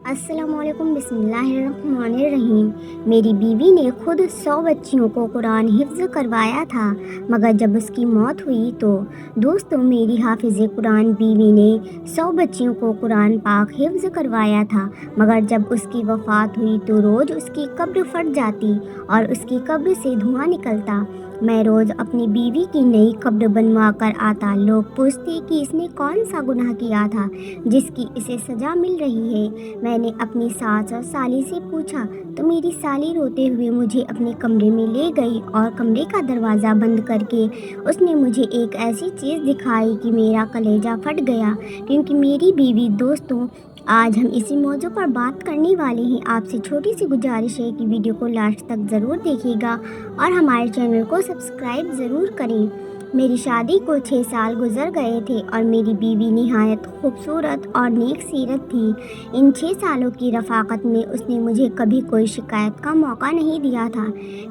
अस्सलाम वालेकुम बिस्मिल्लाहिर्रहमानिर्रहीम। मेरी बीवी ने खुद 100 बच्चियों को कुरान हिफ्ज़ करवाया था, मगर जब उसकी मौत हुई तो दोस्तों मेरी हाफिज़ कुरान बीवी ने 100 बच्चियों को कुरान पाक हिफ्ज़ करवाया था, मगर जब उसकी वफ़ात हुई तो रोज़ उसकी कब्र फट जाती और उसकी कब्र से धुआं निकलता। मैं रोज़ अपनी बीवी की नई कब्र बनवा कर आता। लोग पूछते कि इसने कौन सा गुनाह किया था जिसकी इसे सज़ा मिल रही है। मैंने अपनी सास और साली से पूछा तो मेरी साली रोते हुए मुझे अपने कमरे में ले गई और कमरे का दरवाज़ा बंद करके उसने मुझे एक ऐसी चीज़ दिखाई कि मेरा कलेजा फट गया। क्योंकि मेरी बीवी दोस्तों, आज हम इसी मौजू पर बात करने वाले हैं। आपसे छोटी सी गुजारिश है कि वीडियो को लास्ट तक ज़रूर देखिएगा और हमारे चैनल को सब्सक्राइब ज़रूर करें। मेरी शादी को 6 साल गुजर गए थे और मेरी बीवी निहायत खूबसूरत और नेक सीरत थी। इन 6 सालों की रफ़ाकत में उसने मुझे कभी कोई शिकायत का मौका नहीं दिया था।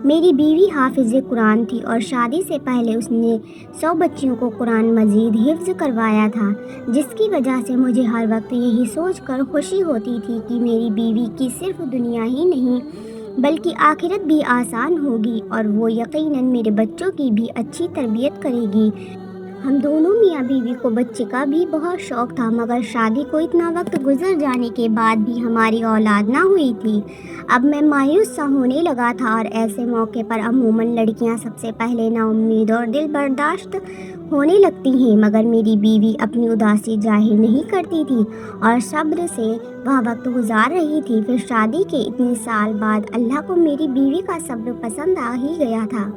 मेरी बीवी हाफिज़ कुरान थी और शादी से पहले उसने 100 बच्चियों को कुरान मजीद हिफ्ज़ करवाया था, जिसकी वजह से मुझे हर वक्त यही सोचकर खुशी होती थी कि मेरी बीवी की सिर्फ दुनिया ही नहीं बल्कि आखिरत भी आसान होगी और वो यकीनन मेरे बच्चों की भी अच्छी तरबियत करेगी। हम दोनों मियाँ बीवी को बच्चे का भी बहुत शौक़ था, मगर शादी को इतना वक्त गुजर जाने के बाद भी हमारी औलाद ना हुई थी। अब मैं मायूस सा होने लगा था और ऐसे मौके पर अमूमन लड़कियां सबसे पहले नाउम्मीद और दिल बर्दाश्त होने लगती हैं, मगर मेरी बीवी अपनी उदासी जाहिर नहीं करती थी और सब्र से वह वक्त गुजार रही थी। फिर शादी के इतने साल बाद अल्लाह को मेरी बीवी का सब्र पसंद आ ही गया था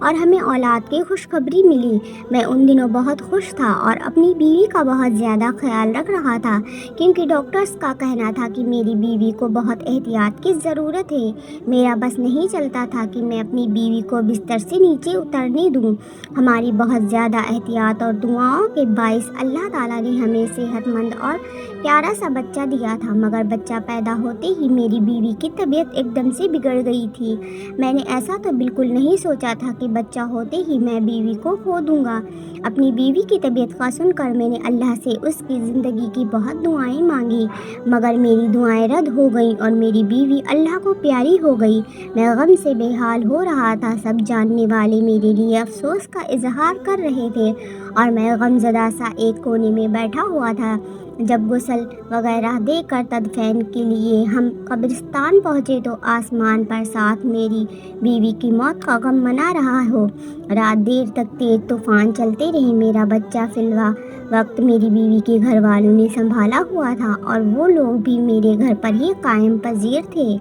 और हमें औलाद की खुशखबरी मिली। मैं उन दिनों बहुत खुश था और अपनी बीवी का बहुत ज़्यादा ख्याल रख रहा था, क्योंकि डॉक्टर्स का कहना था कि मेरी बीवी को बहुत एहतियात की ज़रूरत है। मेरा बस नहीं चलता था कि मैं अपनी बीवी को बिस्तर से नीचे उतरने दूं। हमारी बहुत ज़्यादा एहतियात और दुआओं के बाइस अल्लाह ताला ने हमें सेहतमंद और प्यारा सा बच्चा दिया था, मगर बच्चा पैदा होते ही मेरी बीवी की तबीयत एकदम से बिगड़ गई थी। मैंने ऐसा तो बिल्कुल नहीं सोचा था कि बच्चा होते ही मैं बीवी को खो दूंगा। अपनी बीवी की तबीयत का सुनकर मैंने अल्लाह से उसकी ज़िंदगी की बहुत दुआएं मांगी, मगर मेरी दुआएं रद्द हो गईं और मेरी बीवी अल्लाह को प्यारी हो गई। मैं गम से बेहाल हो रहा था। सब जानने वाले मेरे लिए अफसोस का इजहार कर रहे थे और मैं गमज़दा सा एक कोने में बैठा हुआ था। जब गुस्ल वगैरह देकर तदफीन के लिए हम कब्रिस्तान पहुँचे तो आसमान पर साथ मेरी बीवी की मौत का गम मना रहा हो। रात देर तक तेज तूफान चलते रहे। मेरा बच्चा फिलवा वक्त मेरी बीवी के घर वालों ने संभाला हुआ था और वो लोग भी मेरे घर पर ही कायम पजीर थे,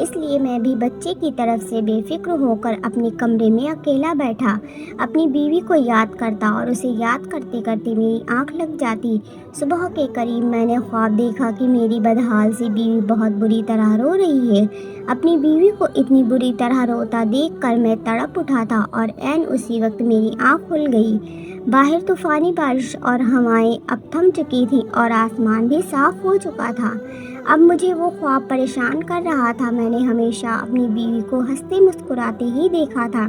इसलिए मैं भी बच्चे की तरफ से बेफिक्र होकर अपने कमरे में अकेला बैठा अपनी बीवी को याद करता और उसे याद करते करते मेरी आंख लग जाती। सुबह के करीब मैंने ख्वाब देखा कि मेरी बदहाल सी बीवी बहुत बुरी तरह रो रही है। अपनी बीवी को इतनी बुरी तरह रोता देखकर मैं तड़प उठा था और ऐन उसी वक्त मेरी आंख खुल गई। बाहर तूफ़ानी बारिश और हवाएं अब थम चुकी थीं और आसमान भी साफ हो चुका था। अब मुझे वो ख्वाब परेशान कर रहा था। मैंने हमेशा अपनी बीवी को हंसते मुस्कुराते ही देखा था।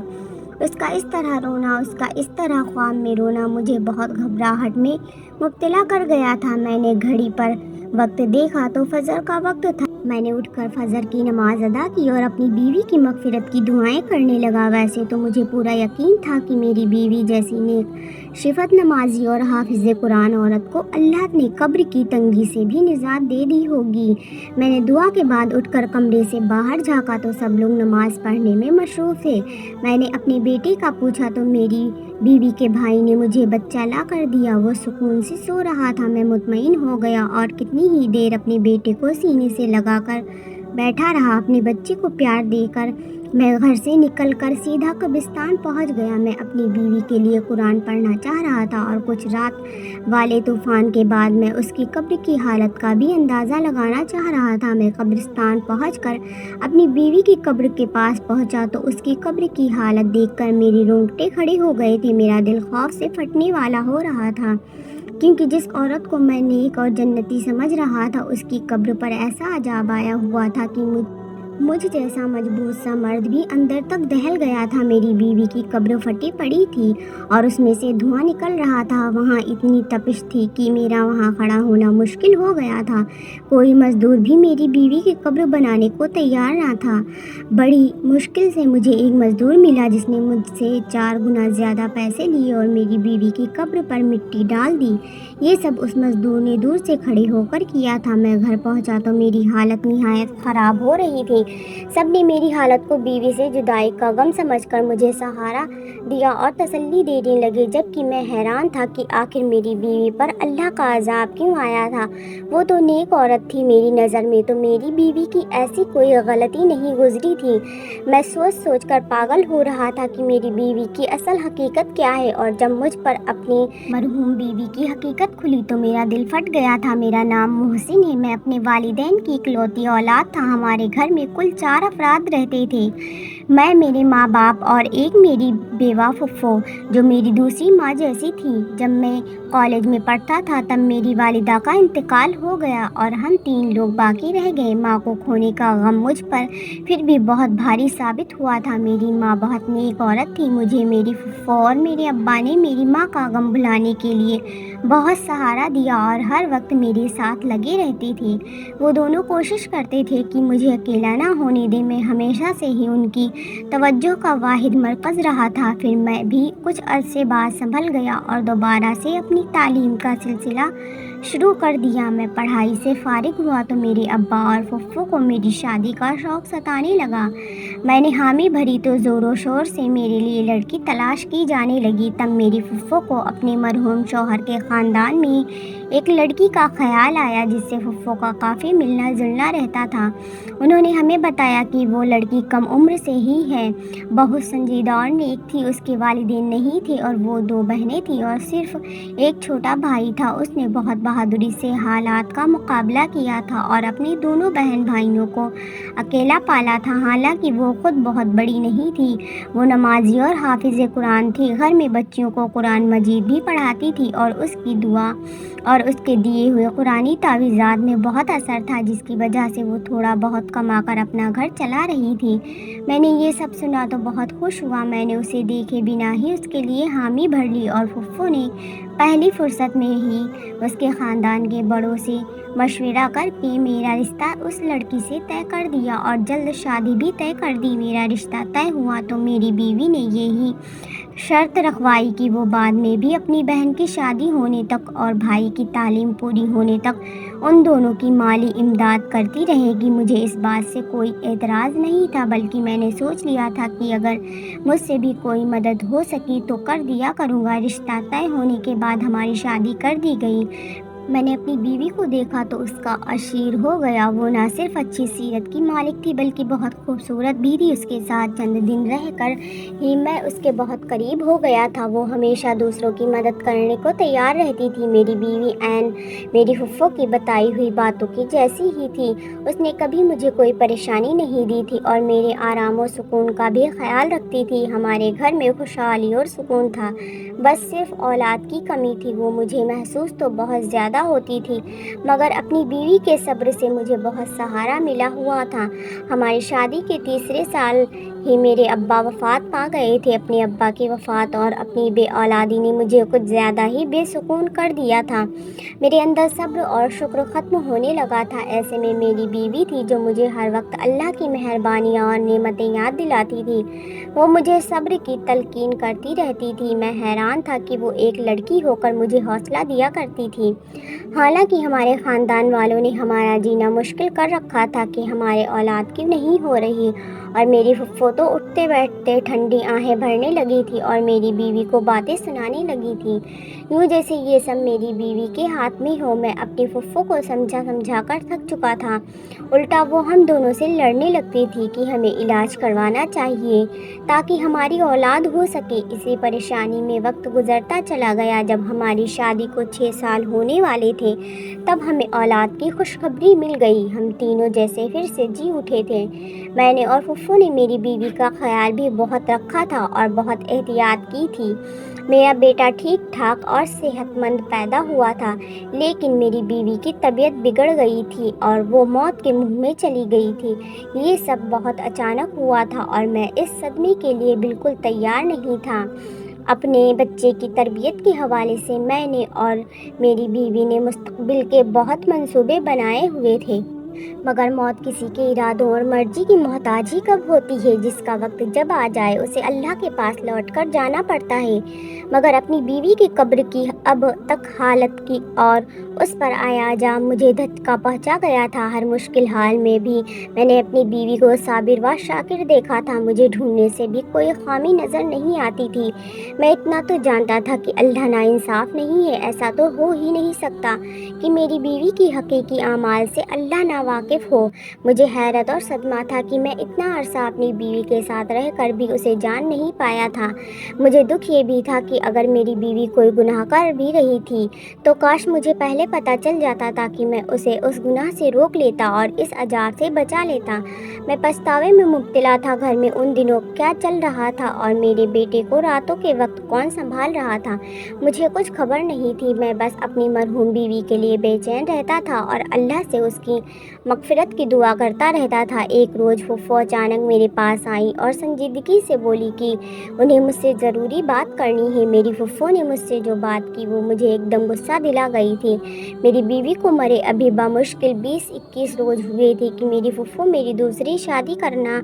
उसका इस तरह रोना, उसका इस तरह ख्वाब में रोना मुझे बहुत घबराहट में मुब्तला कर गया था। मैंने घड़ी पर वक्त देखा तो फजर का वक्त था। मैंने उठकर फजर की नमाज अदा की और अपनी बीवी की मगफिरत की दुआएं करने लगा। वैसे तो मुझे पूरा यकीन था कि मेरी बीवी जैसी नेक शिफत नमाजी और हाफिज़ कुरान औरत को अल्लाह ने कब्र की तंगी से भी निजात दे दी होगी। मैंने दुआ के बाद उठकर कमरे से बाहर झाँका तो सब लोग नमाज पढ़ने में मशरूफ़ थे। मैंने अपने बेटे का पूछा तो मेरी बीवी के भाई ने मुझे बच्चा ला कर दिया। वो सुकून से सो रहा था। मैं मुतमईन हो गया और कितनी ही देर अपने बेटे को सीने से लगाकर बैठा रहा। अपने बच्चे को प्यार देकर मैं घर से निकलकर सीधा कब्रिस्तान पहुंच गया। मैं अपनी बीवी के लिए कुरान पढ़ना चाह रहा था और कुछ रात वाले तूफ़ान के बाद मैं उसकी कब्र की हालत का भी अंदाज़ा लगाना चाह रहा था। मैं कब्रिस्तान पहुंचकर अपनी बीवी की कब्र के पास पहुंचा तो उसकी कब्र की हालत देखकर मेरे रोंगटे खड़े हो गए थे। मेरा दिल खौफ से फटने वाला हो रहा था, क्योंकि जिस औरत को मैं नेक और जन्नती समझ रहा था उसकी कब्र पर ऐसा अजाब आया हुआ था कि मुझ जैसा मजबूत सा मर्द भी अंदर तक दहल गया था। मेरी बीवी की कब्र फटी पड़ी थी और उसमें से धुआं निकल रहा था। वहाँ इतनी तपिश थी कि मेरा वहाँ खड़ा होना मुश्किल हो गया था। कोई मजदूर भी मेरी बीवी की कब्र बनाने को तैयार ना था। बड़ी मुश्किल से मुझे एक मजदूर मिला जिसने मुझसे 4 गुना ज़्यादा पैसे लिए और मेरी बीवी की कब्र पर मिट्टी डाल दी। ये सब उस मजदूर ने दूर से खड़े होकर किया था। मैं घर पहुंचा तो मेरी हालत निहायत ख़राब हो रही थी। सबने मेरी हालत को बीवी से जुदाई का गम समझकर मुझे सहारा दिया और तसल्ली देने लगे, जबकि मैं हैरान था कि आखिर मेरी बीवी पर अल्लाह का अजाब क्यों आया था। वो तो नेक औरत थी। मेरी नज़र में तो मेरी बीवी की ऐसी कोई गलती नहीं गुजरी थी। मैं सोच सोच कर पागल हो रहा था कि मेरी बीवी की असल हकीकत क्या है, और जब मुझ पर अपनी मरहूम बीवी की हकीकत खुली तो मेरा दिल फट गया था। मेरा नाम मोहसिन है। मैं अपने वालिदैन की इकलौती औलाद था। हमारे घर में कुल 4 अफराद रहते थे। मैं, मेरे माँ बाप और एक मेरी बेवा फुफ्फो जो मेरी दूसरी माँ जैसी थी। जब मैं कॉलेज में पढ़ता था तब मेरी वालिदा का इंतकाल हो गया और हम 3 लोग बाकी रह गए। माँ को खोने का गम मुझ पर फिर भी बहुत भारी साबित हुआ था। मेरी माँ बहुत नेक औरत थी। मुझे मेरी फुफ्फो और मेरे अब्बा ने मेरी माँ का गम भुलाने के लिए बहुत सहारा दिया और हर वक्त मेरे साथ लगे रहते थे। वो दोनों कोशिश करते थे कि मुझे अकेला ना होने दें। मैं हमेशा से ही उनकी तवज्जो का वाहिद मरकज़ रहा था। फिर मैं भी कुछ अरसे बाद संभल गया और दोबारा से अपनी तालीम का सिलसिला शुरू कर दिया। मैं पढ़ाई से फारिग हुआ तो मेरे अब्बा और फुफ्फो को मेरी शादी का शौक़ सताने लगा। मैंने हामी भरी तो ज़ोरों शोर से मेरे लिए लड़की तलाश की जाने लगी। तब मेरी फुफ्फो को अपने मरहूम शौहर के ख़ानदान में एक लड़की का ख्याल आया जिससे फुफ्फो का काफ़ी मिलना जुलना रहता था। उन्होंने हमें बताया कि वो लड़की कम उम्र से ही है, बहुत संजीदा और नेक थी। उसके वालिदैन नहीं थे और वो 2 बहनें थीं और सिर्फ एक छोटा भाई था। उसने बहुत बहादुरी से हालात का मुकाबला किया था और अपने दोनों बहन भाइयों को अकेला पाला था। हालांकि वो खुद बहुत बड़ी नहीं थी। वो नमाजी और हाफिज़ कुरान थी। घर में बच्चियों को कुरान मजीद भी पढ़ाती थी और उसकी दुआ और उसके दिए हुए कुरानी तावीज़ात में बहुत असर था, जिसकी वजह से वो थोड़ा बहुत कमाकर अपना घर चला रही थी। मैंने ये सब सुना तो बहुत खुश हुआ। मैंने उसे देखे बिना ही उसके लिए हामी भर ली और फुफ्फो ने पहली फुर्सत में ही उसके ख़ानदान के बड़ों से मशवरा करके मेरा रिश्ता उस लड़की से तय कर दिया और जल्द शादी भी तय कर दी। मेरा रिश्ता तय हुआ तो मेरी बीवी ने यही शर्त रखवाई कि वो बाद में भी अपनी बहन की शादी होने तक और भाई की तालीम पूरी होने तक उन दोनों की माली इमदाद करती रहेगी। मुझे इस बात से कोई एतराज़ नहीं था, बल्कि मैंने सोच लिया था कि अगर मुझसे भी कोई मदद हो सकी तो कर दिया करूँगा। रिश्ता तय होने के बाद हमारी शादी कर दी गई। मैंने अपनी बीवी को देखा तो उसका अशीर हो गया। वो ना सिर्फ अच्छी सीरत की मालिक थी बल्कि बहुत खूबसूरत भी थी। उसके साथ चंद दिन रहकर ही मैं उसके बहुत करीब हो गया था। वो हमेशा दूसरों की मदद करने को तैयार रहती थी। मेरी बीवी ऐन मेरी फुफ्फो की बताई हुई बातों की जैसी ही थी। उसने कभी मुझे कोई परेशानी नहीं दी थी और मेरे आराम और सुकून का भी ख्याल रखती थी। हमारे घर में खुशहाली और सुकून था, बस सिर्फ औलाद की कमी थी। वो मुझे महसूस तो बहुत ज़्यादा होती थी, मगर अपनी बीवी के सब्र से मुझे बहुत सहारा मिला हुआ था। हमारी शादी के तीसरे साल ही मेरे अब्बा वफ़ात पा गए थे। अपने अब्बा की वफ़ात और अपनी बेऔलादी ने मुझे कुछ ज़्यादा ही बेसुकून कर दिया था। मेरे अंदर सब्र और शुक्र ख़त्म होने लगा था। ऐसे में मेरी बीवी थी जो मुझे हर वक्त अल्लाह की मेहरबानियाँ और नेमतें याद दिलाती थी। वो मुझे सब्र की तलकीन करती रहती थी। मैं हैरान था कि वो एक लड़की होकर मुझे हौसला दिया करती थी। हालांकि हमारे ख़ानदान वालों ने हमारा जीना मुश्किल कर रखा था कि हमारे औलाद क्यों नहीं हो रही, और मेरी फुफ्फो तो उठते बैठते ठंडी आहें भरने लगी थी और मेरी बीवी को बातें सुनाने लगी थी, यूँ जैसे ये सब मेरी बीवी के हाथ में हो। मैं अपनी फुफ्फो को समझा कर थक चुका था। उल्टा वो हम दोनों से लड़ने लगती थी कि हमें इलाज करवाना चाहिए ताकि हमारी औलाद हो सके। इसी परेशानी में वक्त गुजरता चला गया। जब हमारी शादी को 6 साल होने वाले والے تھے تب ہمیں اولاد کی خوشخبری مل گئی۔ ہم تینوں جیسے پھر سے جی اٹھے تھے۔ میں نے اور پھپھو نے میری بیوی کا خیال بھی بہت رکھا تھا اور بہت احتیاط کی تھی۔ میرا بیٹا ٹھیک ٹھاک اور صحت مند پیدا ہوا تھا، لیکن میری بیوی کی طبیعت بگڑ گئی تھی اور وہ موت کے منہ میں چلی گئی تھی۔ یہ سب بہت اچانک ہوا تھا اور میں اس صدمے کے لیے بالکل تیار نہیں تھا۔ اپنے بچے کی تربیت کے حوالے سے میں نے اور میری بیوی نے مستقبل کے بہت منصوبے بنائے ہوئے تھے، مگر موت کسی کے ارادوں اور مرضی کی محتاج ہی کب ہوتی ہے، جس کا وقت جب آ جائے اسے اللہ کے پاس لوٹ کر جانا پڑتا ہے۔ مگر اپنی بیوی کی قبر کی اب تک حالت کی اور اس پر آیا جا مجھے دھچکا پہنچا گیا تھا۔ ہر مشکل حال میں بھی میں نے اپنی بیوی کو صابر و شاکر دیکھا تھا، مجھے ڈھونڈنے سے بھی کوئی خامی نظر نہیں آتی تھی۔ میں اتنا تو جانتا تھا کہ اللہ ناانصاف نہیں ہے، ایسا تو ہو ہی نہیں سکتا کہ میری بیوی کی حقیقی اعمال سے اللہ ناواقف ہو۔ مجھے حیرت اور صدمہ تھا کہ میں اتنا عرصہ اپنی بیوی کے ساتھ رہ کر بھی اسے جان نہیں پایا تھا۔ مجھے دکھ یہ بھی تھا کہ اگر میری بیوی کوئی گناہ کر بھی رہی تھی تو کاش مجھے پہلے پتہ چل جاتا تاکہ میں اسے اس گناہ سے روک لیتا اور اس عذاب سے بچا لیتا۔ میں پچھتاوے میں مبتلا تھا۔ گھر میں ان دنوں کیا چل رہا تھا اور میرے بیٹے کو راتوں کے وقت کون سنبھال رہا تھا، مجھے کچھ خبر نہیں تھی۔ میں بس اپنی مرحوم بیوی کے لیے بے چین رہتا تھا اور اللہ سے اس کی مغفرت کی دعا کرتا رہتا تھا۔ ایک روز پھپھو اچانک میرے پاس آئیں اور سنجیدگی سے بولی کہ انہیں مجھ سے ضروری بات کرنی ہے۔ میری پھپھو نے مجھ سے جو بات کی وہ مجھے ایک دم غصہ دلا گئی تھی۔ میری بیوی کو مرے ابھی بمشکل 20-21 روز ہوئے تھے کہ میری پھپھو میری دوسری شادی کرنا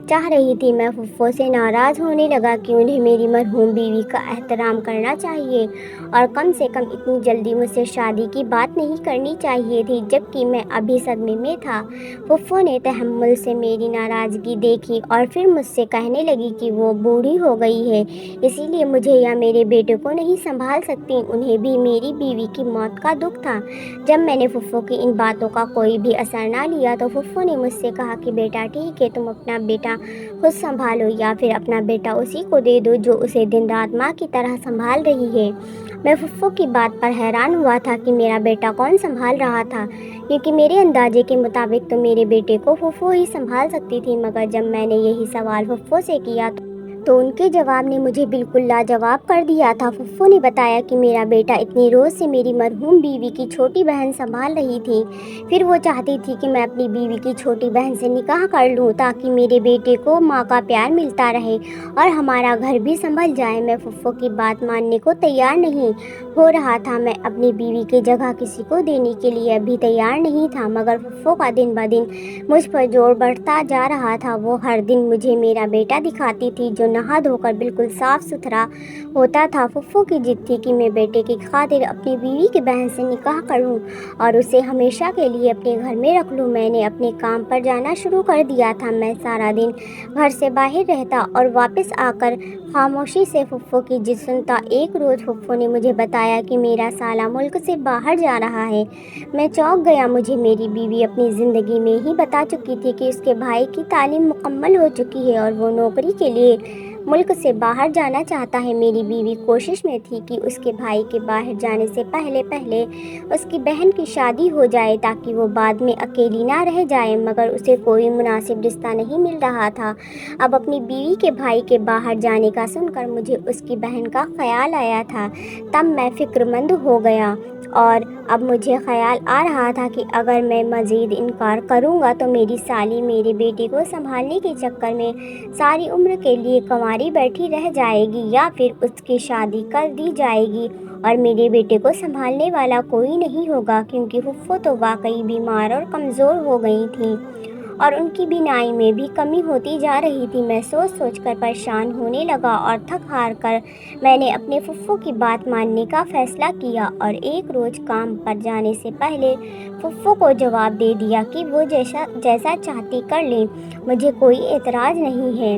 چاہ رہی تھی۔ میں پھپھو سے ناراض ہونے لگا کہ انہیں میری مرحوم بیوی کا احترام کرنا چاہیے اور کم سے کم اتنی جلدی مجھ سے شادی کی بات نہیں کرنی چاہیے تھی، جبکہ میں ابھی صدمے میں تھا۔ پھپھو نے تحمل سے میری ناراضگی دیکھی اور پھر مجھ سے کہنے لگی کہ وہ بوڑھی ہو گئی ہے، اسی لیے مجھے یا میرے بیٹے کو نہیں سنبھال سکتی۔ انہیں بھی میری بیوی کی موت کا دکھ تھا۔ جب میں نے پھپھو کی ان باتوں کا کوئی بھی اثر نہ لیا تو پھپھو نے مجھ سے کہا کہ بیٹا ٹھیک ہے، تم اپنا بیٹا خود سنبھالو یا پھر اپنا بیٹا اسی کو دے دو جو اسے دن رات ماں کی طرح سنبھال رہی ہے۔ میں پھپھو کی بات پر حیران ہوا تھا کہ میرا بیٹا کون سنبھال رہا تھا، کیونکہ میرے اندازے کے مطابق تو میرے بیٹے کو پھپھو ہی سنبھال سکتی تھی۔ مگر جب میں نے یہی سوال پھپھو سے کیا تو ان کے جواب نے مجھے بالکل لاجواب کر دیا تھا۔ پھپھو نے بتایا کہ میرا بیٹا اتنی روز سے میری مرحوم بیوی کی چھوٹی بہن سنبھال رہی تھی، پھر وہ چاہتی تھی کہ میں اپنی بیوی کی چھوٹی بہن سے نکاح کر لوں تاکہ میرے بیٹے کو ماں کا پیار ملتا رہے اور ہمارا گھر بھی سنبھل جائے۔ میں پھپھو کی بات ماننے کو تیار نہیں ہو رہا تھا۔ میں اپنی بیوی کی جگہ کسی کو دینے کے لیے ابھی تیار نہیں تھا، مگر پھپھو کا دن بدن مجھ پر زور بڑھتا جا رہا تھا۔ وہ ہر دن مجھے میرا بیٹا دکھاتی تھی جو نہا دھو کر بالکل صاف ستھرا ہوتا تھا۔ پھپھو کی ضد تھی کہ میں بیٹے کی خاطر اپنی بیوی کی بہن سے نکاح کروں اور اسے ہمیشہ کے لیے اپنے گھر میں رکھ لوں۔ میں نے اپنے کام پر جانا شروع کر دیا تھا۔ میں سارا دن گھر سے باہر رہتا اور واپس آ کر خاموشی سے پھپھو کی ضد سنتا۔ ایک روز پھپھو نے مجھے بتایا کہ میرا سالہ ملک سے باہر جا رہا ہے۔ میں چونک گیا۔ مجھے میری بیوی اپنی زندگی میں ہی بتا چکی تھی کہ اس کے بھائی کی تعلیم مکمل ہو چکی ہے اور وہ نوکری کے لیے ملک سے باہر جانا چاہتا ہے۔ میری بیوی کوشش میں تھی کہ اس کے بھائی کے باہر جانے سے پہلے اس کی بہن کی شادی ہو جائے تاکہ وہ بعد میں اکیلی نہ رہ جائے، مگر اسے کوئی مناسب رشتہ نہیں مل رہا تھا۔ اب اپنی بیوی کے بھائی کے باہر جانے کا سن کر مجھے اس کی بہن کا خیال آیا تھا۔ تب میں فکر مند ہو گیا اور اب مجھے خیال آ رہا تھا کہ اگر میں مزید انکار کروں گا تو میری سالی میرے بیٹے کو سنبھالنے کے چکر میں ساری عمر کے لیے کنواری بیٹھی رہ جائے گی یا پھر اس کی شادی کر دی جائے گی اور میرے بیٹے کو سنبھالنے والا کوئی نہیں ہوگا، کیونکہ پھپھو تو واقعی بیمار اور کمزور ہو گئی تھیں اور ان کی بینائی میں بھی کمی ہوتی جا رہی تھی۔ میں سوچ سوچ کر پریشان ہونے لگا اور تھک ہار کر میں نے اپنے پھپھو کی بات ماننے کا فیصلہ کیا اور ایک روز کام پر جانے سے پہلے پھپھو کو جواب دے دیا کہ وہ جیسا چاہتی کر لیں، مجھے کوئی اعتراض نہیں ہے۔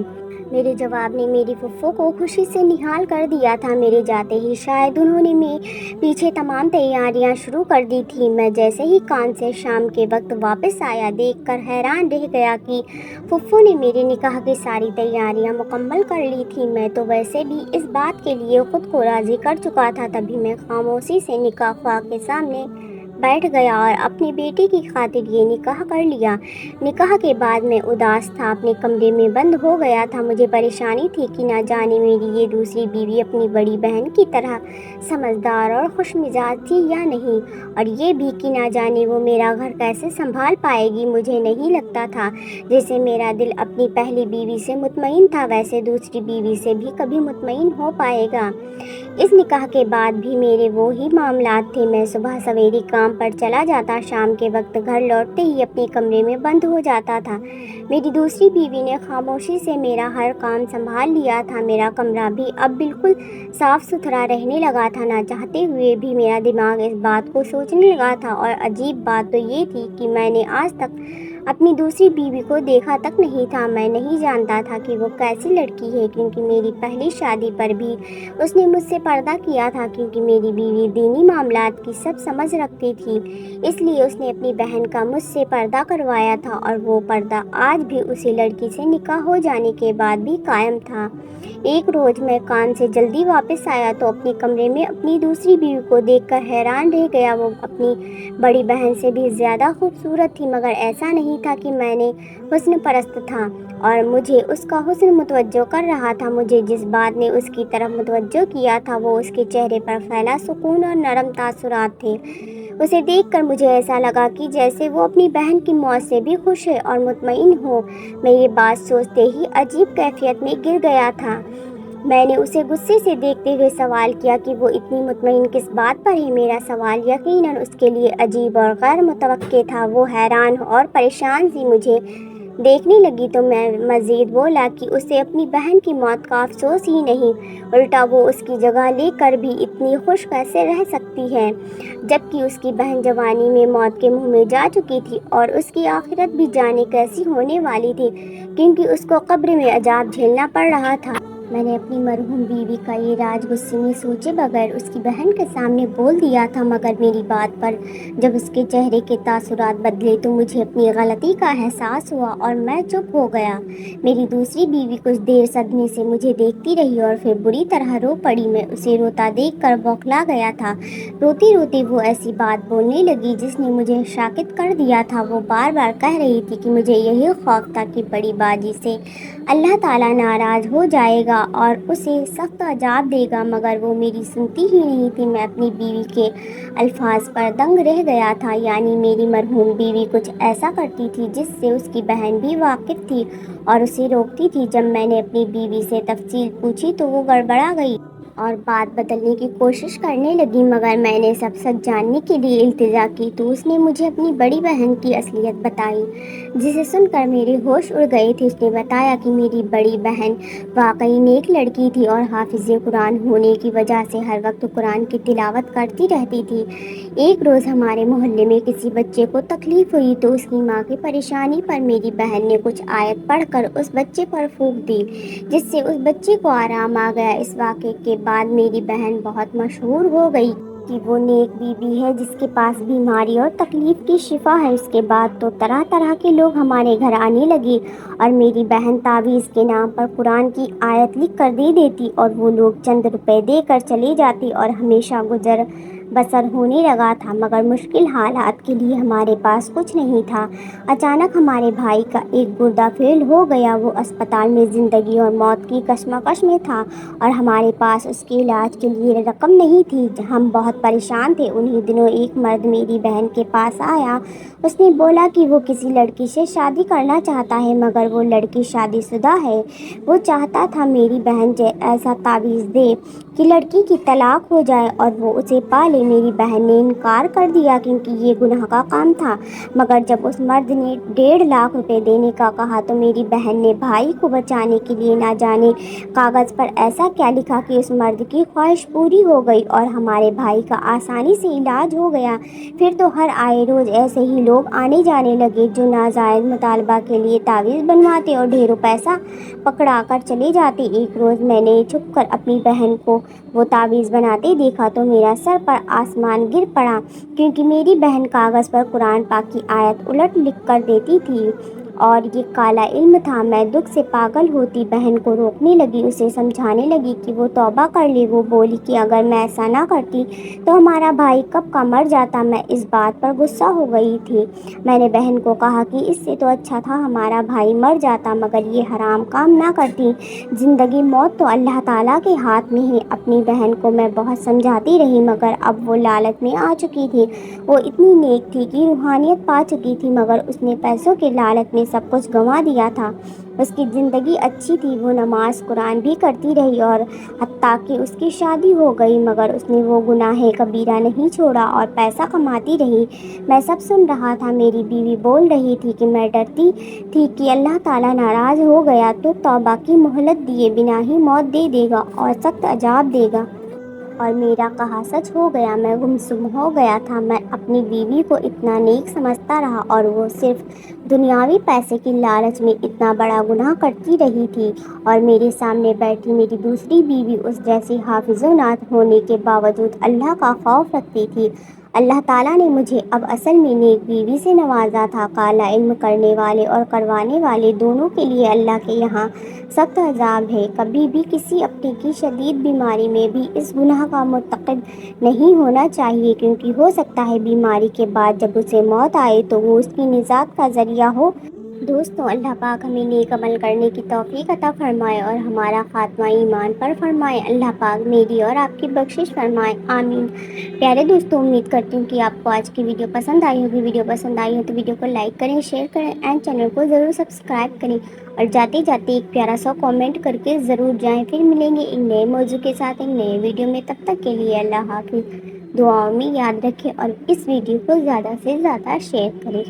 मेरे जवाब ने मेरी फुफ्फो को खुशी से निहाल कर दिया था। मेरे जाते ही शायद उन्होंने पीछे तमाम तैयारियां शुरू कर दी थी। मैं जैसे ही कान से शाम के वक्त वापस आया, देखकर हैरान रह गया कि फुफ्फो ने मेरे निकाह की सारी तैयारियां मुकम्मल कर ली थी। मैं तो वैसे भी इस बात के लिए खुद को राज़ी कर चुका था। तभी मैं खामोशी से निकाह ख्वाह के सामने बैठ गया और अपनी बेटी की खातिर ये निकाह कर लिया। निकाह के बाद मैं उदास था, अपने कमरे में बंद हो गया था। मुझे परेशानी थी कि ना जाने मेरी ये दूसरी बीवी अपनी बड़ी बहन की तरह समझदार और खुशमिजाज थी या नहीं, और ये भी कि ना जाने वो मेरा घर कैसे संभाल पाएगी। मुझे नहीं लगता था जैसे मेरा दिल अपनी पहली बीवी से मुतमईन था वैसे दूसरी बीवी से भी कभी मुतमईन हो पाएगा। इस निकाह के बाद भी मेरे वो ही मामलात थे। मैं सुबह सवेरे काम पर चला जाता, शाम के वक्त घर लौटते ही अपने कमरे में बंद हो जाता था। मेरी दूसरी बीवी ने खामोशी से मेरा हर काम संभाल लिया था। मेरा कमरा भी अब बिल्कुल साफ सुथरा रहने लगा था। ना चाहते हुए भी मेरा दिमाग इस बात को सोचने लगा था, और अजीब बात तो ये थी कि मैंने आज तक अपनी दूसरी बीवी को देखा तक नहीं था। मैं नहीं जानता था कि वो कैसी लड़की है, क्योंकि मेरी पहली शादी पर भी उसने मुझसे पर्दा किया था। क्योंकि मेरी बीवी दीनी मामलात की सब समझ रखती थी, इसलिए उसने अपनी बहन का मुझसे पर्दा करवाया था, और वो पर्दा आज भी उसी लड़की से निकाह हो जाने के बाद भी कायम था। एक रोज़ मैं काम से जल्दी वापस आया तो अपने कमरे में अपनी दूसरी बीवी को देखकर हैरान रह गया। वो अपनी बड़ी बहन से भी ज़्यादा खूबसूरत थी, मगर ऐसा नहीं था कि मैंने हुस्न परस्त था और मुझे उसका हुस्न मुतवज्जो कर रहा था। मुझे जिस बात ने उसकी तरफ मुतवज्जो किया था वो उसके चेहरे पर फैला सुकून और नरम तासुरात थे। उसे देखकर मुझे ऐसा लगा कि जैसे वो अपनी बहन की मौत से भी खुश है और मुतमईन हो। मैं ये बात सोचते ही अजीब कैफियत में गिर गया था। मैंने उसे गुस्से से देखते हुए सवाल किया कि वो इतनी मुतमईन किस बात पर है। मेरा सवाल यकीनन उसके लिए अजीब और गैर मुतवक्के था। वो हैरान और परेशान सी मुझे देखने लगी तो मैं मज़ीद बोला कि उसे अपनी बहन की मौत का अफसोस ही नहीं, उल्टा वो उसकी जगह लेकर भी इतनी खुश कैसे रह सकती है, जबकि उसकी बहन जवानी में मौत के मुंह में जा चुकी थी और उसकी आखिरत भी जाने कैसी होने वाली थी, क्योंकि उसको कब्र में अजाब झेलना पड़ रहा था। मैंने अपनी मरहूम बीवी का ये राज गुस्से में सोचे बगैर उसकी बहन के सामने बोल दिया था, मगर मेरी बात पर जब उसके चेहरे के तासुरात बदले तो मुझे अपनी गलती का एहसास हुआ और मैं चुप हो गया। मेरी दूसरी बीवी कुछ देर सदमे से मुझे देखती रही और फिर बुरी तरह रो पड़ी। मैं उसे रोता देखकर बौखला गया था। रोते रोते वो ऐसी बात बोलने लगी जिसने मुझे शाकित कर दिया था। वो बार बार कह रही थी कि मुझे यही खौफ था कि बड़ी बाजी से अल्लाह ताला नाराज़ हो जाएगा और उसे सख्त अजाब देगा, मगर वो मेरी सुनती ही नहीं थी। मैं अपनी बीवी के अल्फाज पर दंग रह गया था। यानी मेरी मरहूम बीवी कुछ ऐसा करती थी जिससे उसकी बहन भी वाकिफ़ थी और उसे रोकती थी। जब मैंने अपनी बीवी से तफसील पूछी तो वो गड़बड़ा गई और बात बदलने की कोशिश करने लगी, मगर मैंने सब सच जानने के लिए इल्तिजा की तो उसने मुझे अपनी बड़ी बहन की असलियत बताई, जिसे सुनकर मेरे होश उड़ गए थे। उसने बताया कि मेरी बड़ी बहन वाकई नेक लड़की थी और हाफिज़ कुरान होने की वजह से हर वक्त कुरान की तिलावत करती रहती थी। एक रोज़ हमारे मोहल्ले में किसी बच्चे को तकलीफ़ हुई तो उसकी माँ की परेशानी पर मेरी बहन ने कुछ आयत पढ़कर उस बच्चे पर फूंक दी, जिससे उस बच्चे को आराम आ गया। इस वाक़े के बाद मेरी बहन बहुत मशहूर हो गई कि वो नेक बीबी है जिसके पास बीमारी और तकलीफ़ की शिफा है। उसके बाद तो तरह तरह के लोग हमारे घर आने लगे और मेरी बहन तावीज़ के नाम पर कुरान की आयत लिख कर दे देती और वो लोग चंद रुपए देकर चले जाते और हमेशा गुजर बसर होने लगा था। मगर मुश्किल हालात के लिए हमारे पास कुछ नहीं था। अचानक हमारे भाई का एक गुर्दा फेल हो गया। वो अस्पताल में ज़िंदगी और मौत की कशमकश में था और हमारे पास उसके इलाज के लिए रकम नहीं थी। हम बहुत परेशान थे। उन्हीं दिनों एक मर्द मेरी बहन के पास आया। उसने बोला कि वो किसी लड़की से शादी करना चाहता है, मगर वो लड़की शादीशुदा है। वो चाहता था मेरी बहन ऐसा तावीज़ दे। کہ لڑکی کی طلاق ہو جائے اور وہ اسے پالے۔ میری بہن نے انکار کر دیا کیونکہ یہ گناہ کا کام تھا، مگر جب اس مرد نے 1.5 لاکھ روپے دینے کا کہا تو میری بہن نے بھائی کو بچانے کے لیے نہ جانے کاغذ پر ایسا کیا لکھا کہ اس مرد کی خواہش پوری ہو گئی اور ہمارے بھائی کا آسانی سے علاج ہو گیا۔ پھر تو ہر آئے روز ایسے ہی لوگ آنے جانے لگے جو ناجائز مطالبہ کے لیے تعویذ بنواتے اور ڈھیروں پیسہ پکڑا کر چلے جاتے۔ ایک روز میں نے چھپ کر اپنی بہن کو وہ تعویذ بناتے دیکھا تو میرا سر پر آسمان گر پڑا، کیونکہ میری بہن کاغذ پر قرآن پاک کی آیت الٹ لکھ کر دیتی تھی اور یہ کالا علم تھا۔ میں دکھ سے پاگل ہوتی بہن کو روکنے لگی، اسے سمجھانے لگی کہ وہ توبہ کر لے۔ وہ بولی کہ اگر میں ایسا نہ کرتی تو ہمارا بھائی کب کا مر جاتا۔ میں اس بات پر غصہ ہو گئی تھی۔ میں نے بہن کو کہا کہ اس سے تو اچھا تھا ہمارا بھائی مر جاتا، مگر یہ حرام کام نہ کرتی۔ زندگی موت تو اللہ تعالیٰ کے ہاتھ میں ہے۔ اپنی بہن کو میں بہت سمجھاتی رہی، مگر اب وہ لالچ میں آ چکی تھی۔ وہ اتنی نیک تھی کہ روحانیت پا چکی تھی، مگر اس نے پیسوں کے لالچ میں سب کچھ گنوا دیا تھا۔ اس کی زندگی اچھی تھی، وہ نماز قرآن بھی کرتی رہی اور حتیٰ کہ اس کی شادی ہو گئی، مگر اس نے وہ گناہ کبیرہ نہیں چھوڑا اور پیسہ کماتی رہی۔ میں سب سن رہا تھا۔ میری بیوی بول رہی تھی کہ میں ڈرتی تھی کہ اللہ تعالیٰ ناراض ہو گیا تو توبہ کی مہلت دیے بنا ہی موت دے دے گا اور سخت عذاب دے گا۔ اور میرا کہا سچ ہو گیا، میں گمسم ہو گیا تھا۔ میں اپنی بیوی کو اتنا نیک سمجھتا رہا اور وہ صرف دنیاوی پیسے کی لالچ میں اتنا بڑا گناہ کرتی رہی تھی۔ اور میرے سامنے بیٹھی میری دوسری بیوی اس جیسی حافظ و نعت ہونے کے باوجود اللہ کا خوف رکھتی تھی۔ اللہ تعالیٰ نے مجھے اب اصل میں نیک بیوی سے نوازا تھا۔ کالا علم کرنے والے اور کروانے والے دونوں کے لیے اللہ کے یہاں سخت عذاب ہے۔ کبھی بھی کسی اپنے کی شدید بیماری میں بھی اس گناہ کا مرتکب نہیں ہونا چاہیے، کیونکہ ہو سکتا ہے بیماری کے بعد جب اسے موت آئے تو وہ اس کی نجات کا ذریعہ ہو۔ دوستوں، اللہ پاک ہمیں نیک عمل کرنے کی توفیق عطا فرمائے اور ہمارا خاتمہ ایمان پر فرمائے۔ اللہ پاک میری اور آپ کی بخشش فرمائے، آمین۔ پیارے دوستوں، امید کرتی ہوں کہ آپ کو آج کی ویڈیو پسند آئی ہوگی۔ ویڈیو پسند آئی ہو تو ویڈیو کو لائک کریں، شیئر کریں اینڈ چینل کو ضرور سبسکرائب کریں اور جاتے جاتے ایک پیارا سا کامنٹ کر کے ضرور جائیں۔ پھر ملیں گے ایک نئے موضوع کے ساتھ ایک نئے ویڈیو میں، تب تک کے لیے اللہ حافظ۔ دعاؤں میں یاد رکھیں اور اس ویڈیو کو زیادہ سے زیادہ شیئر کریں۔